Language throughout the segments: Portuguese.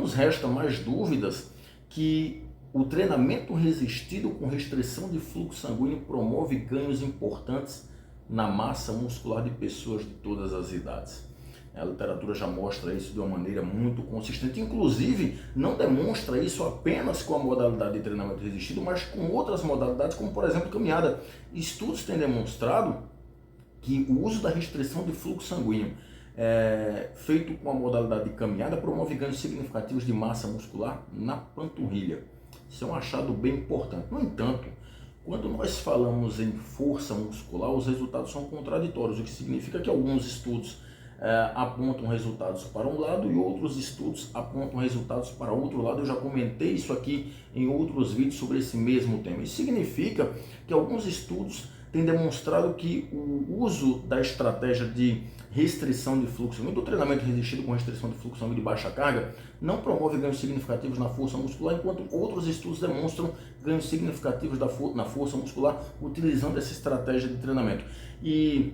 nos resta mais dúvidas que o treinamento resistido com restrição de fluxo sanguíneo promove ganhos importantes na massa muscular de pessoas de todas as idades. A literatura já mostra isso de uma maneira muito consistente, inclusive não demonstra isso apenas com a modalidade de treinamento resistido, mas com outras modalidades, como por exemplo caminhada. Estudos têm demonstrado que o uso da restrição de fluxo sanguíneo feito com a modalidade de caminhada promove ganhos significativos de massa muscular na panturrilha. Isso é um achado bem importante. No entanto, quando nós falamos em força muscular, os resultados são contraditórios, o que significa que alguns estudos apontam resultados para um lado e outros estudos apontam resultados para outro lado. Eu já comentei isso aqui em outros vídeos sobre esse mesmo tema. Isso significa que alguns estudos têm demonstrado que o uso da estratégia de restrição de fluxo sanguíneo, do treinamento resistido com restrição de fluxo sanguíneo de baixa carga, não promove ganhos significativos na força muscular, enquanto outros estudos demonstram ganhos significativos na força muscular utilizando essa estratégia de treinamento. E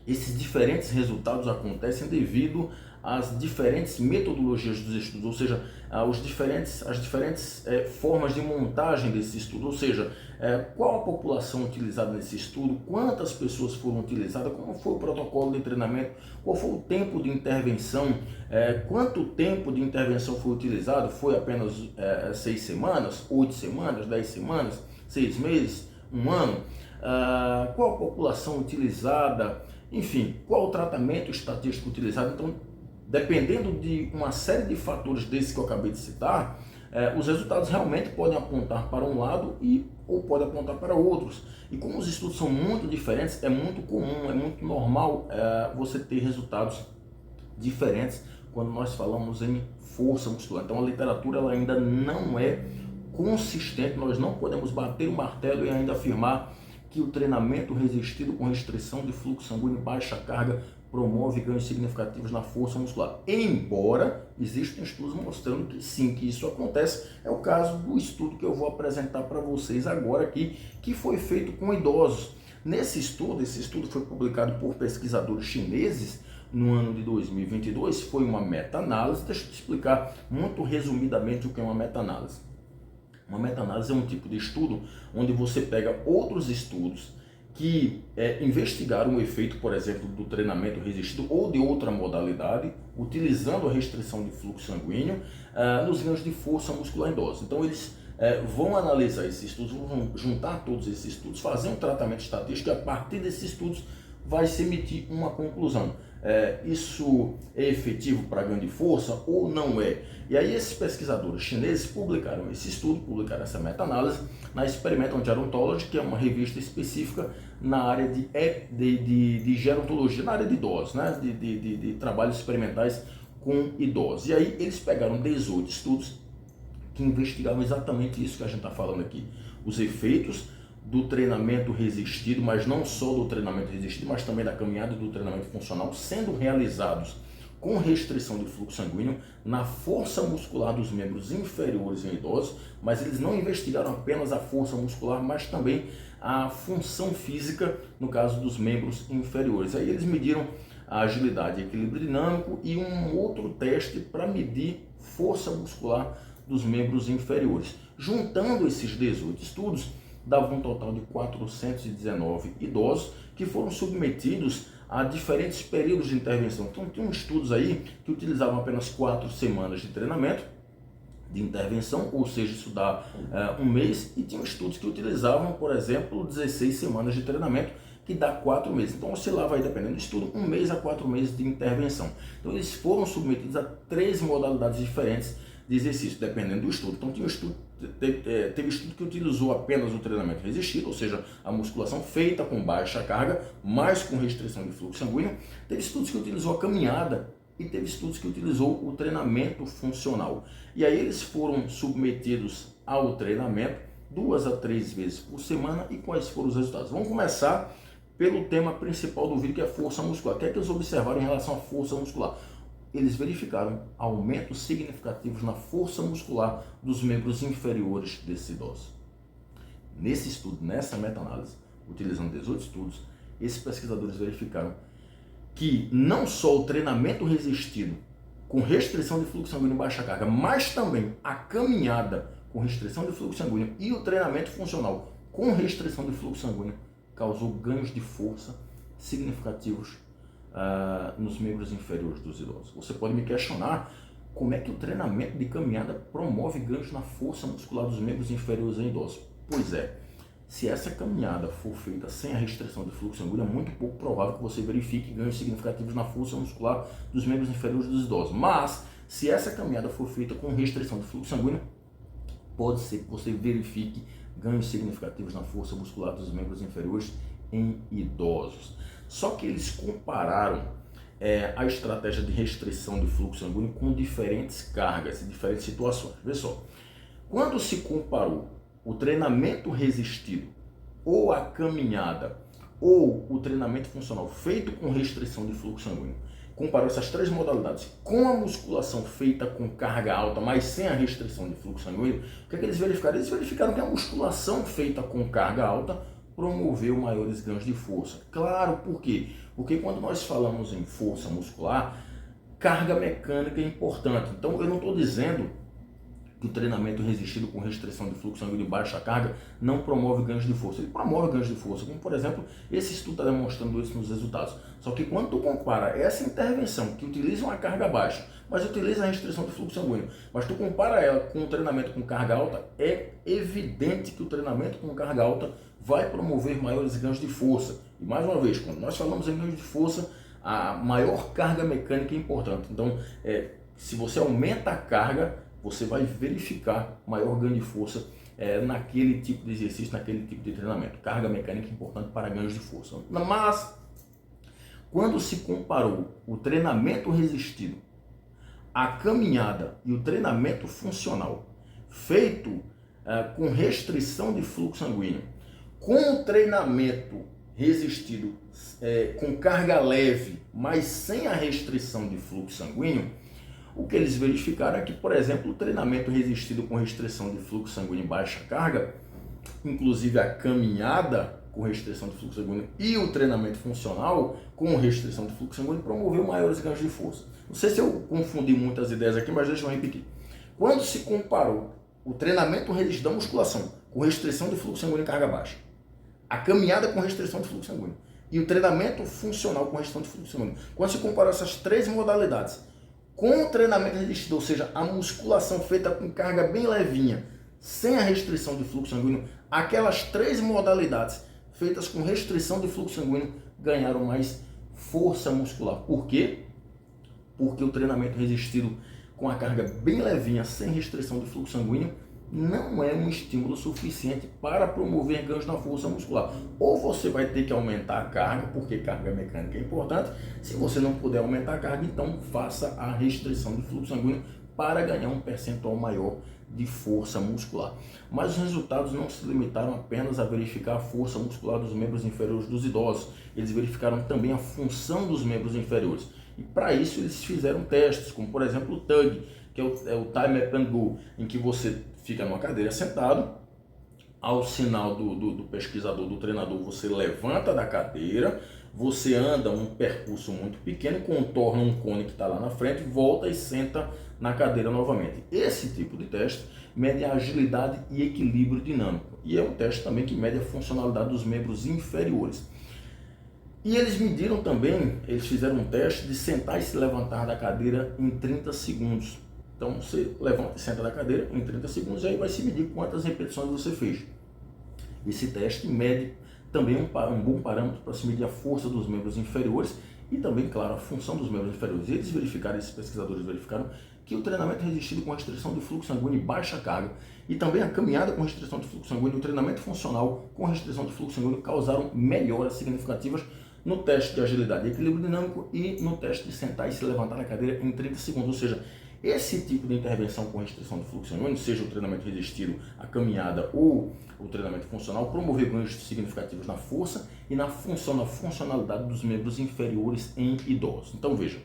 esses diferentes resultados acontecem devido às diferentes metodologias dos estudos, ou seja, as diferentes formas de montagem desse estudo, ou seja, qual a população utilizada nesse estudo, quantas pessoas foram utilizadas, como foi o protocolo de treinamento, qual foi o tempo de intervenção, quanto tempo de intervenção foi utilizado, foi apenas 6 semanas, 8 semanas, 10 semanas, 6 meses, 1 ano, qual a população utilizada, enfim, qual o tratamento estatístico utilizado. Então, dependendo de uma série de fatores desses que eu acabei de citar, os resultados realmente podem apontar para um lado ou podem apontar para outros. E como os estudos são muito diferentes, é muito comum, é muito normal você ter resultados diferentes quando nós falamos em força muscular. Então a literatura ela ainda não é consistente, nós não podemos bater o martelo e ainda afirmar que o treinamento resistido com restrição de fluxo sanguíneo e baixa carga promove ganhos significativos na força muscular. Embora existam estudos mostrando que sim, que isso acontece. É o caso do estudo que eu vou apresentar para vocês agora aqui, que foi feito com idosos. Esse estudo foi publicado por pesquisadores chineses no ano de 2022, foi uma meta-análise. Deixa eu te explicar muito resumidamente o que é uma meta-análise. Uma meta-análise é um tipo de estudo onde você pega outros estudos que investigaram o efeito, por exemplo, do treinamento resistido ou de outra modalidade, utilizando a restrição de fluxo sanguíneo nos ganhos de força muscular em idosos. Então eles vão analisar esses estudos, vão juntar todos esses estudos, fazer um tratamento estatístico e a partir desses estudos vai se emitir uma conclusão. Isso é efetivo para ganho de força ou não é? E aí esses pesquisadores chineses publicaram esse estudo, publicaram essa meta-análise na Experimental Gerontology, que é uma revista específica na área de gerontologia, na área de idosos, né? de trabalhos experimentais com idosos. E aí eles pegaram 18 estudos que investigavam exatamente isso que a gente está falando aqui, os efeitos do treinamento resistido, mas não só do treinamento resistido, mas também da caminhada e do treinamento funcional, sendo realizados com restrição de fluxo sanguíneo na força muscular dos membros inferiores em idosos, mas eles não investigaram apenas a força muscular, mas também a função física, no caso dos membros inferiores. Aí eles mediram a agilidade e equilíbrio dinâmico e um outro teste para medir força muscular dos membros inferiores. Juntando esses 18 estudos, dava um total de 419 idosos que foram submetidos a diferentes períodos de intervenção. Então, tinham estudos aí que utilizavam apenas 4 semanas de treinamento, de intervenção, ou seja, isso dá 1 mês, e tinham estudos que utilizavam, por exemplo, 16 semanas de treinamento, que dá 4 meses. Então, oscilava aí, dependendo do estudo, 1 mês a 4 meses de intervenção. Então, eles foram submetidos a 3 modalidades diferentes de exercício, dependendo do estudo. Então, teve estudo que utilizou apenas o treinamento resistido, ou seja, a musculação feita com baixa carga, mas com restrição de fluxo sanguíneo. Teve estudos que utilizou a caminhada e teve estudos que utilizou o treinamento funcional. E aí eles foram submetidos ao treinamento 2 a 3 vezes por semana. E quais foram os resultados? Vamos começar pelo tema principal do vídeo, que é a força muscular. O que é que eles observaram em relação à força muscular? Eles verificaram aumentos significativos na força muscular dos membros inferiores desses idosos. Nesse estudo, nessa meta-análise, utilizando 18 estudos, esses pesquisadores verificaram que não só o treinamento resistido com restrição de fluxo sanguíneo e baixa carga, mas também a caminhada com restrição de fluxo sanguíneo e o treinamento funcional com restrição de fluxo sanguíneo causou ganhos de força significativos nos membros inferiores dos idosos. Você pode me questionar como é que o treinamento de caminhada promove ganhos na força muscular dos membros inferiores em idosos. Pois é, se essa caminhada for feita sem a restrição de fluxo sanguíneo, é muito pouco provável que você verifique ganhos significativos na força muscular dos membros inferiores dos idosos. Mas, se essa caminhada for feita com restrição de fluxo sanguíneo, pode ser que você verifique ganhos significativos na força muscular dos membros inferiores em idosos. Só que eles compararam a estratégia de restrição de fluxo sanguíneo com diferentes cargas e diferentes situações. Vê só, quando se comparou o treinamento resistido ou a caminhada ou o treinamento funcional feito com restrição de fluxo sanguíneo, comparou essas três modalidades com a musculação feita com carga alta, mas sem a restrição de fluxo sanguíneo, o que é que eles verificaram? Eles verificaram que a musculação feita com carga alta promoveu maiores ganhos de força. Claro, por quê? Porque quando nós falamos em força muscular, carga mecânica é importante. Então eu não estou dizendo que o treinamento resistido com restrição de fluxo sanguíneo e baixa carga não promove ganhos de força. Ele promove ganhos de força, como por exemplo, esse estudo está demonstrando isso nos resultados. Só que quando tu compara essa intervenção que utiliza uma carga baixa, mas utiliza a restrição de fluxo sanguíneo, mas tu compara ela com o treinamento com carga alta, é evidente que o treinamento com carga alta vai promover maiores ganhos de força. E mais uma vez, quando nós falamos em ganhos de força, a maior carga mecânica é importante. Então, se você aumenta a carga, você vai verificar maior ganho de força naquele tipo de exercício, naquele tipo de treinamento. Carga mecânica é importante para ganhos de força. Mas, quando se comparou o treinamento resistido, a caminhada e o treinamento funcional feito com restrição de fluxo sanguíneo, com o treinamento resistido com carga leve, mas sem a restrição de fluxo sanguíneo, o que eles verificaram é que, por exemplo, o treinamento resistido com restrição de fluxo sanguíneo e baixa carga, inclusive a caminhada com restrição de fluxo sanguíneo e o treinamento funcional com restrição de fluxo sanguíneo, promoveu maiores ganhos de força. Não sei se eu confundi muitas ideias aqui, mas deixa eu repetir. Quando se comparou o treinamento resistido da musculação com restrição de fluxo sanguíneo e carga baixa, a caminhada com restrição de fluxo sanguíneo e o treinamento funcional com restrição de fluxo sanguíneo, quando se comparou essas três modalidades com o treinamento resistido, ou seja, a musculação feita com carga bem levinha, sem a restrição de fluxo sanguíneo, aquelas três modalidades feitas com restrição de fluxo sanguíneo ganharam mais força muscular. Por quê? Porque o treinamento resistido com a carga bem levinha, sem restrição de fluxo sanguíneo, não é um estímulo suficiente para promover ganhos na força muscular. Ou você vai ter que aumentar a carga, porque carga mecânica é importante. Se você não puder aumentar a carga, então faça a restrição de fluxo sanguíneo para ganhar um percentual maior de força muscular. Mas os resultados não se limitaram apenas a verificar a força muscular dos membros inferiores dos idosos. Eles verificaram também a função dos membros inferiores. E para isso eles fizeram testes, como por exemplo o TUG, que é o Time Up and Go, em que você fica numa cadeira sentado, ao sinal do pesquisador, do treinador, você levanta da cadeira, você anda um percurso muito pequeno, contorna um cone que está lá na frente, volta e senta na cadeira novamente. Esse tipo de teste mede a agilidade e equilíbrio dinâmico. E é um teste também que mede a funcionalidade dos membros inferiores. E eles mediram também, eles fizeram um teste de sentar e se levantar da cadeira em 30 segundos. Então você levanta e senta da cadeira em 30 segundos e aí vai se medir quantas repetições você fez. Esse teste mede também um bom parâmetro para se medir a força dos membros inferiores e também, claro, a função dos membros inferiores. E esses pesquisadores verificaram que o treinamento resistido com restrição de fluxo sanguíneo e baixa carga e também a caminhada com restrição de fluxo sanguíneo e o treinamento funcional com restrição de fluxo sanguíneo causaram melhoras significativas no teste de agilidade e equilíbrio dinâmico e no teste de sentar e se levantar na cadeira em 30 segundos. Ou seja, esse tipo de intervenção com restrição de fluxo sanguíneo, seja o treinamento resistido, a caminhada ou o treinamento funcional, promoveu ganhos significativos na força e na funcionalidade dos membros inferiores em idosos. Então veja,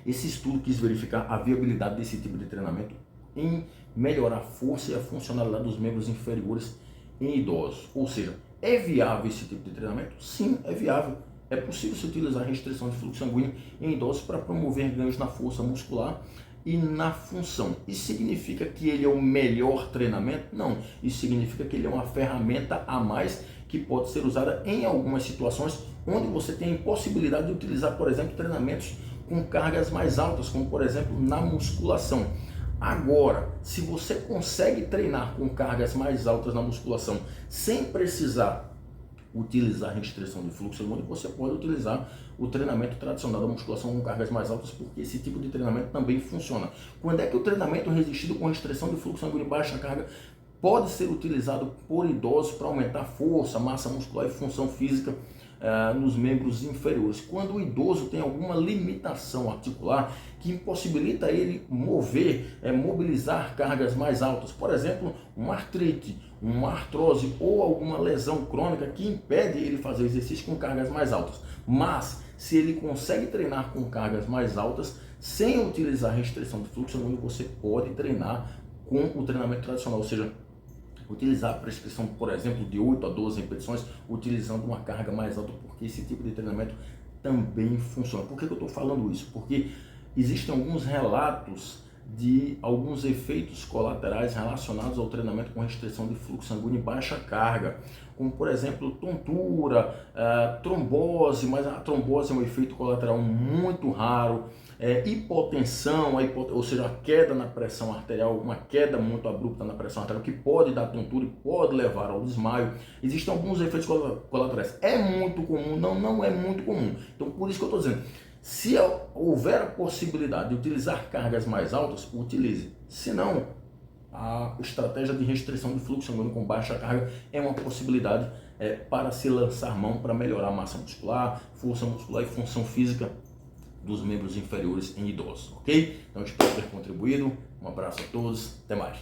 esse estudo quis verificar a viabilidade desse tipo de treinamento em melhorar a força e a funcionalidade dos membros inferiores em idosos. Ou seja, é viável esse tipo de treinamento? Sim, é viável. é possível se utilizar restrição de fluxo sanguíneo em idosos para promover ganhos na força muscular e na função. Isso significa que ele é o melhor treinamento? Não. Isso significa que ele é uma ferramenta a mais que pode ser usada em algumas situações onde você tem a impossibilidade de utilizar, por exemplo, treinamentos com cargas mais altas, como por exemplo na musculação. Agora, se você consegue treinar com cargas mais altas na musculação sem precisar utilizar restrição de fluxo sanguíneo, você pode utilizar o treinamento tradicional da musculação com cargas mais altas, porque esse tipo de treinamento também funciona. Quando é que o treinamento resistido com restrição de fluxo sanguíneo e baixa carga pode ser utilizado por idosos para aumentar força, massa muscular e função física nos membros inferiores? Quando o idoso tem alguma limitação articular que impossibilita ele mobilizar cargas mais altas, por exemplo, uma artrite, uma artrose ou alguma lesão crônica que impede ele fazer exercício com cargas mais altas. Mas se ele consegue treinar com cargas mais altas sem utilizar restrição de fluxo sanguíneo, você pode treinar com o treinamento tradicional, ou seja, utilizar a prescrição, por exemplo, de 8 a 12 repetições, utilizando uma carga mais alta, porque esse tipo de treinamento também funciona. Por que eu estou falando isso? Porque existem alguns relatos de alguns efeitos colaterais relacionados ao treinamento com restrição de fluxo sanguíneo e baixa carga, como por exemplo tontura, trombose, mas a trombose é um efeito colateral muito raro, hipotensão, ou seja, a queda na pressão arterial, uma queda muito abrupta na pressão arterial que pode dar tontura e pode levar ao desmaio. Existem alguns efeitos colaterais. É muito comum? Não é muito comum. Então por isso que eu estou dizendo, se houver a possibilidade de utilizar cargas mais altas, utilize. Se não, a estratégia de restrição de fluxo sanguíneo com baixa carga é uma possibilidade para se lançar mão para melhorar a massa muscular, força muscular e função física dos membros inferiores em idosos, ok? Então espero ter contribuído. Um abraço a todos, até mais.